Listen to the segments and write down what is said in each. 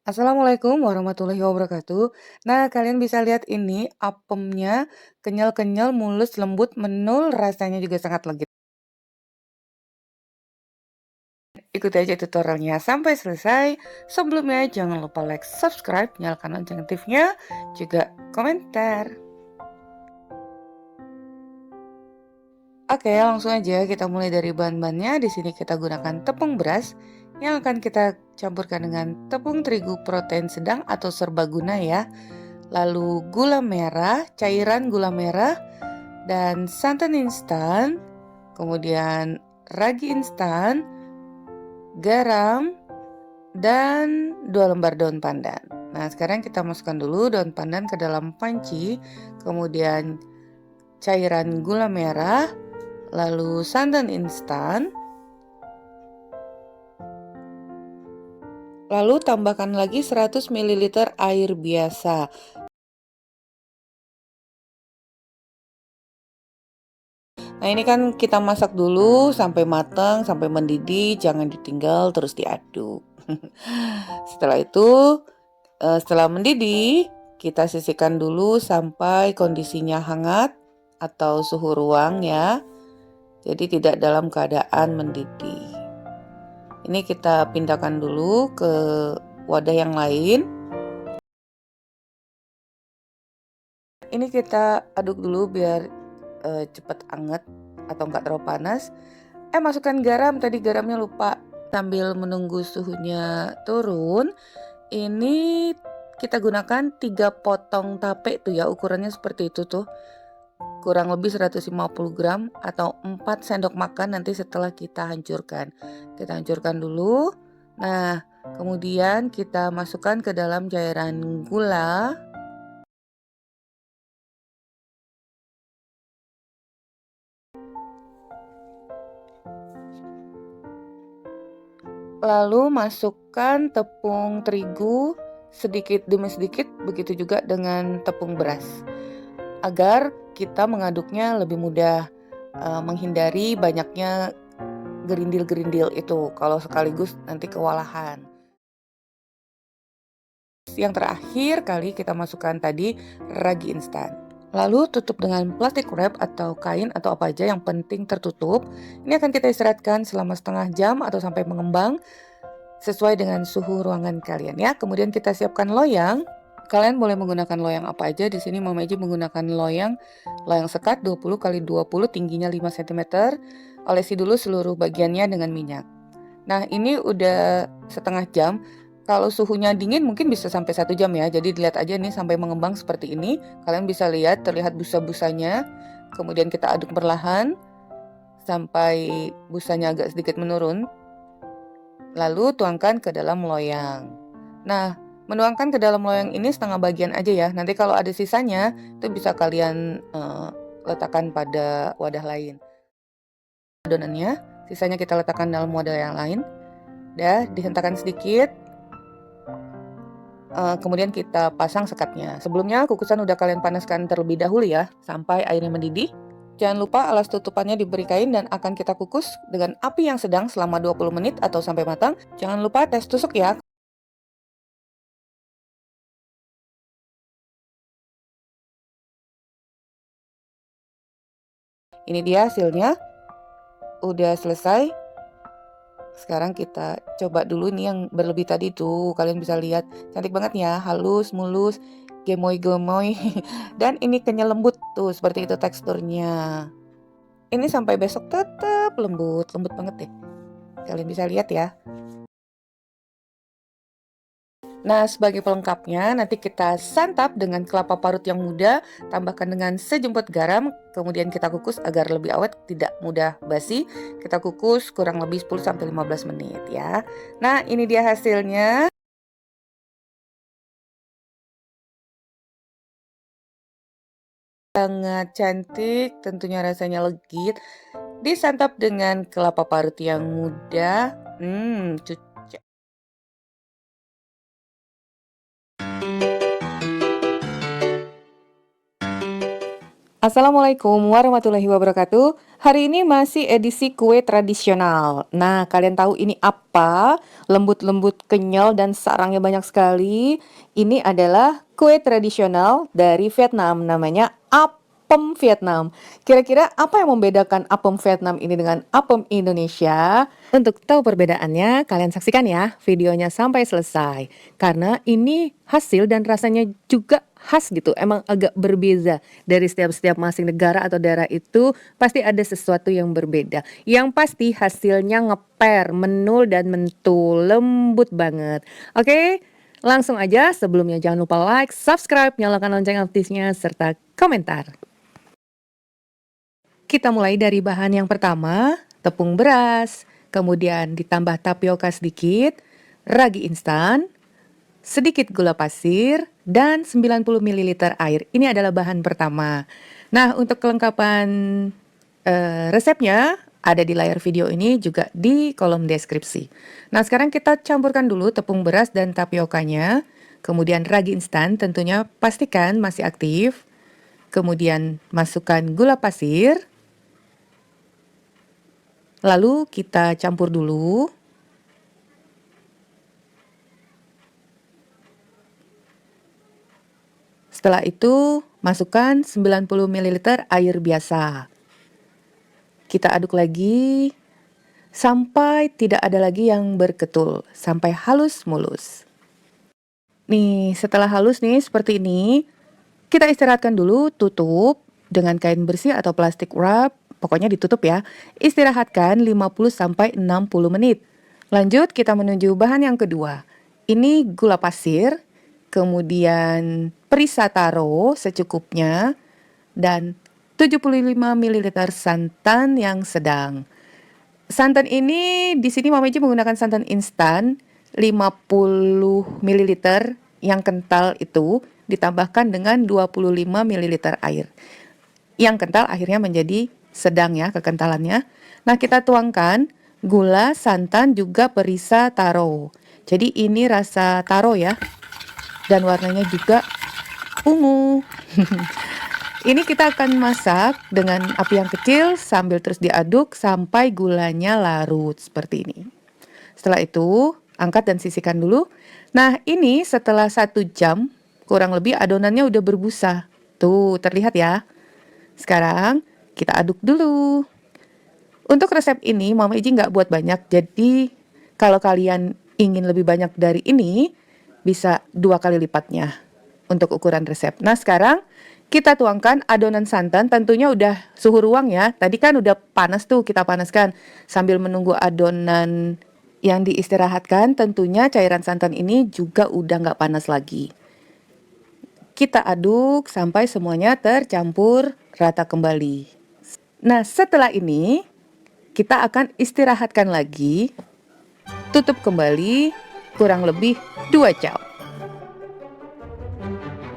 Assalamualaikum warahmatullahi wabarakatuh. Nah, kalian bisa lihat ini apemnya kenyal-kenyal, mulus, lembut, menul, rasanya juga sangat legit. Ikuti aja tutorialnya sampai selesai. Sebelumnya jangan lupa like, subscribe, nyalakan lonceng notifnya, juga komentar. Oke, langsung aja kita mulai dari bahan-bahannya. Di sini kita gunakan tepung beras yang akan kita campurkan dengan tepung terigu protein sedang atau serbaguna ya. Lalu gula merah, cairan gula merah, dan santan instan, kemudian ragi instan, garam, dan 2 lembar daun pandan. Nah, sekarang kita masukkan dulu daun pandan ke dalam panci, kemudian cairan gula merah, lalu santan instan, lalu tambahkan lagi 100 ml air biasa. Nah, ini kan kita masak dulu sampai matang, sampai mendidih, jangan ditinggal terus diaduk. Setelah itu, setelah mendidih, kita sisihkan dulu sampai kondisinya hangat atau suhu ruang ya. Jadi tidak dalam keadaan mendidih. Ini kita pindahkan dulu ke wadah yang lain. Ini kita aduk dulu biar cepat anget atau enggak terlalu panas. Masukkan garam, tadi garamnya lupa. Sambil menunggu suhunya turun, ini kita gunakan 3 potong tape tuh ya, ukurannya seperti itu tuh. Kurang lebih 150 gram atau 4 sendok makan nanti setelah kita hancurkan. Kita hancurkan dulu. Nah, kemudian kita masukkan ke dalam cairan gula. Lalu masukkan tepung terigu sedikit demi sedikit, begitu juga dengan tepung beras. Agar kita mengaduknya lebih mudah, menghindari banyaknya gerindil-gerindil itu kalau sekaligus nanti kewalahan. Yang terakhir kali kita masukkan tadi ragi instan. Lalu tutup dengan plastik wrap atau kain atau apa aja yang penting tertutup. Ini akan kita istirahatkan selama setengah jam atau sampai mengembang sesuai dengan suhu ruangan kalian ya. Kemudian kita siapkan loyang. Kalian boleh menggunakan loyang apa aja. Di sini Mama Eji menggunakan loyang sekat 20 kali 20 tingginya 5 cm. Olesi dulu seluruh bagiannya dengan minyak. Nah, ini udah setengah jam. Kalau suhunya dingin mungkin bisa sampai 1 jam ya. Jadi dilihat aja nih sampai mengembang seperti ini. Kalian bisa lihat terlihat busa-busanya. Kemudian kita aduk perlahan sampai busanya agak sedikit menurun. Lalu tuangkan ke dalam loyang. Nah, menuangkan ke dalam loyang ini setengah bagian aja ya. Nanti kalau ada sisanya itu bisa kalian letakkan pada wadah lain. Adonannya, sisanya kita letakkan dalam wadah yang lain. Dah, dihentakkan sedikit. Kemudian kita pasang sekatnya. Sebelumnya kukusan udah kalian panaskan terlebih dahulu ya, sampai airnya mendidih. Jangan lupa alas tutupannya diberi kain dan akan kita kukus dengan api yang sedang selama 20 menit atau sampai matang. Jangan lupa tes tusuk ya. Ini dia hasilnya. Udah selesai. Sekarang kita coba dulu nih yang berlebih tadi tuh. Kalian bisa lihat cantik banget ya, halus, mulus, gemoy-gemoy. Dan ini kenyal lembut tuh, seperti itu teksturnya. Ini sampai besok tetap lembut, lembut banget deh. Kalian bisa lihat ya. Nah, sebagai pelengkapnya nanti kita santap dengan kelapa parut yang muda, tambahkan dengan sejumput garam, kemudian kita kukus agar lebih awet, tidak mudah basi. Kita kukus kurang lebih 10-15 menit ya. Nah, ini dia hasilnya. Sangat cantik, tentunya rasanya legit. Disantap dengan kelapa parut yang muda. Cocok. Assalamualaikum warahmatullahi wabarakatuh. Hari ini masih edisi kue tradisional. Nah, kalian tahu ini apa? Lembut-lembut, kenyal, dan sarangnya banyak sekali. Ini adalah kue tradisional dari Vietnam, namanya apem Vietnam. Kira-kira apa yang membedakan apem Vietnam ini dengan apem Indonesia? Untuk tahu perbedaannya, kalian saksikan ya videonya sampai selesai. Karena ini hasil dan rasanya juga khas gitu, emang agak berbeza dari setiap masing negara atau daerah itu pasti ada sesuatu yang berbeda. Yang pasti hasilnya ngeper, menul dan mentul, lembut banget. Oke, langsung aja sebelumnya jangan lupa like, subscribe, nyalakan lonceng aktifnya serta komentar. Kita mulai dari bahan yang pertama, tepung beras, kemudian ditambah tapioka sedikit, ragi instan, sedikit gula pasir, dan 90 ml air. Ini adalah bahan pertama. Nah, untuk kelengkapan resepnya ada di layar video ini juga di kolom deskripsi. Nah, sekarang kita campurkan dulu tepung beras dan tapiokanya, kemudian ragi instan tentunya pastikan masih aktif, kemudian masukkan gula pasir, lalu kita campur dulu. Setelah itu, masukkan 90 ml air biasa. Kita aduk lagi sampai tidak ada lagi yang berketul, sampai halus mulus. Nih, setelah halus nih seperti ini, kita istirahatkan dulu, tutup dengan kain bersih atau plastik wrap, pokoknya ditutup ya. Istirahatkan 50 sampai 60 menit. Lanjut kita menuju bahan yang kedua. Ini gula pasir, kemudian perisa taro secukupnya, dan 75 ml santan yang sedang. Santan ini di sini Mama Iji menggunakan santan instan 50 ml yang kental itu ditambahkan dengan 25 ml air. Yang kental akhirnya menjadi sedang ya kekentalannya. Nah, kita tuangkan gula, santan, juga perisa taro. Jadi ini rasa taro ya. Dan warnanya juga ungu. Ini kita akan masak dengan api yang kecil sambil terus diaduk sampai gulanya larut seperti ini. Setelah itu, angkat dan sisihkan dulu. Nah, ini setelah 1 jam, kurang lebih adonannya udah berbusa. Tuh, terlihat ya. Sekarang, kita aduk dulu. Untuk resep ini, Mama Iji nggak buat banyak. Jadi, kalau kalian ingin lebih banyak dari ini, bisa 2 kali lipatnya untuk ukuran resep. Nah, sekarang kita tuangkan adonan santan, tentunya udah suhu ruang ya. Tadi kan udah panas tuh, kita panaskan. Sambil menunggu adonan yang diistirahatkan, tentunya cairan santan ini juga udah nggak panas lagi. Kita aduk sampai semuanya tercampur rata kembali. Nah, setelah ini kita akan istirahatkan lagi, tutup kembali kurang lebih 2 jam.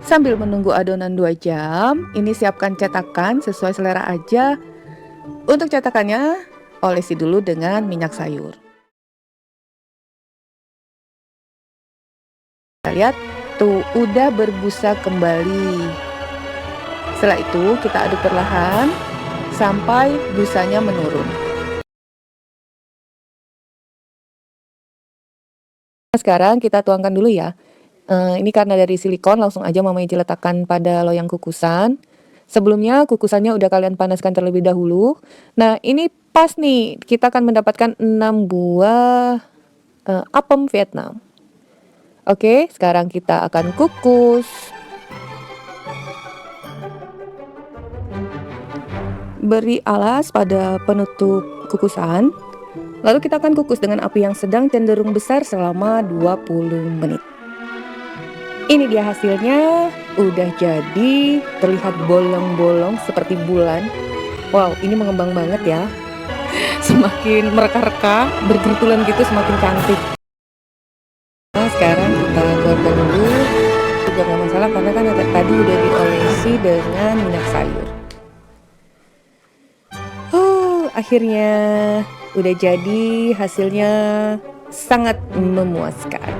Sambil menunggu adonan 2 jam, ini siapkan cetakan sesuai selera aja. Untuk cetakannya, olesi dulu dengan minyak sayur. Kita lihat, tuh udah berbusa kembali. Setelah itu, kita aduk perlahan sampai busanya menurun. Sekarang kita tuangkan dulu ya. Ini karena dari silikon, langsung aja Mama Iji letakkan pada loyang kukusan. Sebelumnya kukusannya udah kalian panaskan terlebih dahulu. Nah, ini pas nih, kita akan mendapatkan 6 buah apem Vietnam. Oke, sekarang kita akan kukus. Beri alas pada penutup kukusan. Lalu kita akan kukus dengan api yang sedang cenderung besar selama 20 menit. Ini dia hasilnya, udah jadi, terlihat bolong-bolong seperti bulan. Wow, ini mengembang banget ya. Semakin mereka-reka, bergertulan gitu semakin cantik. Nah, sekarang kita keluarkan dulu. Juga nggak masalah karena kan tadi udah diolesi dengan minyak sayur. Akhirnya udah jadi, hasilnya sangat memuaskan.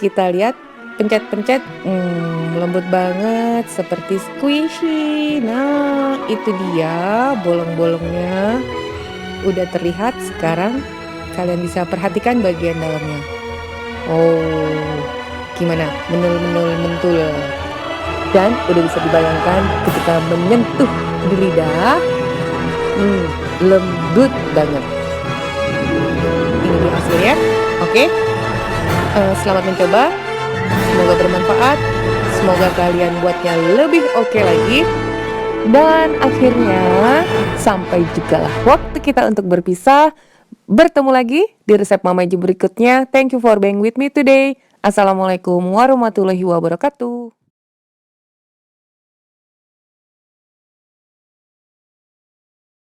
kita lihat, pencet-pencet, lembut banget seperti squishy. Nah, itu dia bolong-bolongnya udah terlihat. Sekarang kalian bisa perhatikan bagian dalamnya. Oh, gimana? Menul-menul mentul. Dan udah bisa dibayangkan ketika menyentuh di lidah, lembut banget. Ini dia hasilnya. Oke, selamat mencoba. Semoga bermanfaat. Semoga kalian buatnya lebih oke lagi. Dan akhirnya sampai juga lah waktu kita untuk berpisah. Bertemu lagi di resep Mama Ju berikutnya. Thank you for being with me today. Assalamualaikum warahmatullahi wabarakatuh.